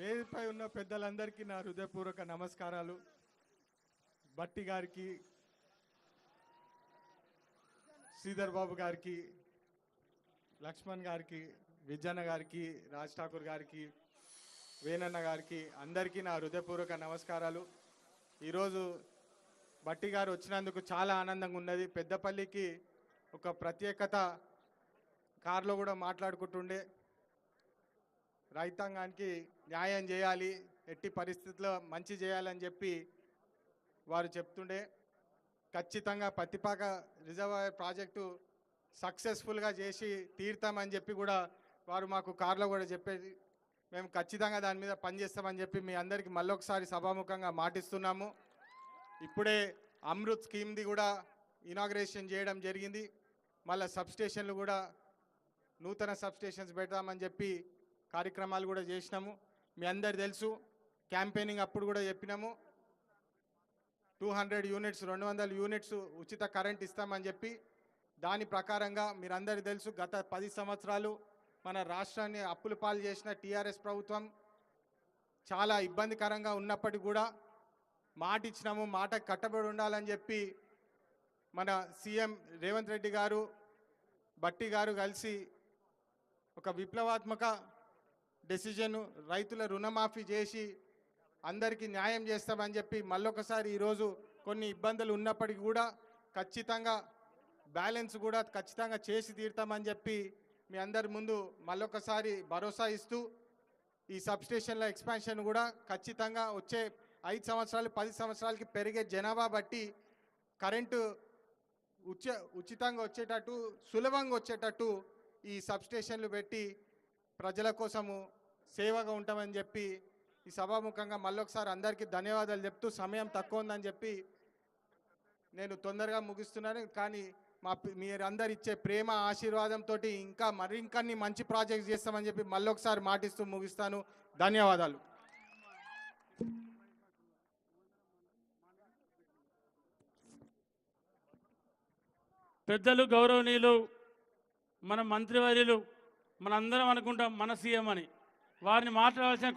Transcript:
వేదికపై ఉన్న పెద్దలందరికీ నా హృదయపూర్వక నమస్కారాలు. బట్టి గారికి, శ్రీధర్ బాబు గారికి, లక్ష్మణ్ గారికి, విజయన్న గారికి, రాజ్ ఠాకూర్ గారికి, వేణన్న గారికి అందరికీ నా హృదయపూర్వక నమస్కారాలు. ఈరోజు బట్టి గారు వచ్చినందుకు చాలా ఆనందంగా ఉన్నది. పెద్దపల్లికి ఒక ప్రత్యేకత కారులో కూడా మాట్లాడుకుంటుండే, రైతాంగానికి న్యాయం చేయాలి, ఎట్టి పరిస్థితుల్లో మంచి చేయాలని చెప్పి వారు చెప్తుండే. ఖచ్చితంగా పత్తిపాక రిజర్వాయర్ ప్రాజెక్టు సక్సెస్ఫుల్గా చేసి తీరుతామని చెప్పి కూడా వారు మాకు కారులో కూడా చెప్పేది. మేము ఖచ్చితంగా దాని మీద పనిచేస్తామని చెప్పి మీ అందరికీ మళ్ళొకసారి సభాముఖంగా మాటిస్తున్నాము. ఇప్పుడే అమృత్ స్కీమ్ది కూడా ఇనాగ్రేషన్ చేయడం జరిగింది. మళ్ళీ సబ్స్టేషన్లు కూడా నూతన సబ్స్టేషన్స్ పెడతామని చెప్పి కార్యక్రమాలు కూడా చేసినాము. మీ అందరు తెలుసు, క్యాంపెయినింగ్ అప్పుడు కూడా చెప్పినాము 200 యూనిట్స్ 200 యూనిట్స్ ఉచిత కరెంట్ ఇస్తామని చెప్పి. దాని ప్రకారంగా మీరందరికీ తెలుసు, గత 10 సంవత్సరాలు మన రాష్ట్రాన్ని అప్పుల పాలు చేసిన టీఆర్ఎస్ ప్రభుత్వం చాలా ఇబ్బందికరంగా ఉన్నప్పటికీ కూడా మాట ఇచ్చినాము, మాట కట్టబడి ఉండాలని చెప్పి మన సీఎం రేవంత్ రెడ్డి గారు, బట్టి గారు కలిసి ఒక విప్లవాత్మక డెసిజన్, రైతుల రుణమాఫీ చేసి అందరికీ న్యాయం చేస్తామని చెప్పి మళ్ళొకసారి ఈరోజు కొన్ని ఇబ్బందులు ఉన్నప్పటికీ కూడా ఖచ్చితంగా బ్యాలెన్స్ కూడా ఖచ్చితంగా చేసి తీరుతామని చెప్పి మీ అందరి ముందు మళ్ళొకసారి భరోసా ఇస్తూ, ఈ సబ్స్టేషన్ల ఎక్స్పాన్షన్ కూడా ఖచ్చితంగా వచ్చే 5 సంవత్సరాలు 10 సంవత్సరాలకి పెరిగే జనాభా బట్టి కరెంటు ఉచితంగా వచ్చేటట్టు, సులభంగా వచ్చేటట్టు ఈ సబ్స్టేషన్లు పెట్టి ప్రజల కోసము సేవగా ఉంటామని చెప్పి ఈ సభాముఖంగా మళ్ళొకసారి అందరికీ ధన్యవాదాలు చెప్తూ, సమయం తక్కువ ఉందని చెప్పి నేను తొందరగా ముగిస్తున్నాను. కానీ మీరందరు ఇచ్చే ప్రేమ ఆశీర్వాదంతో ఇంకా మరిన్ని మంచి ప్రాజెక్ట్స్ చేస్తామని చెప్పి మళ్ళొకసారి మాటిస్తూ ముగిస్తాను. ధన్యవాదాలు. పెద్దలు, గౌరవనీయులు, మన మంత్రివర్యులు, మనందరం అనుకుంటాం మన సీఎం అని, వారిని మాట్లాడాల్సిన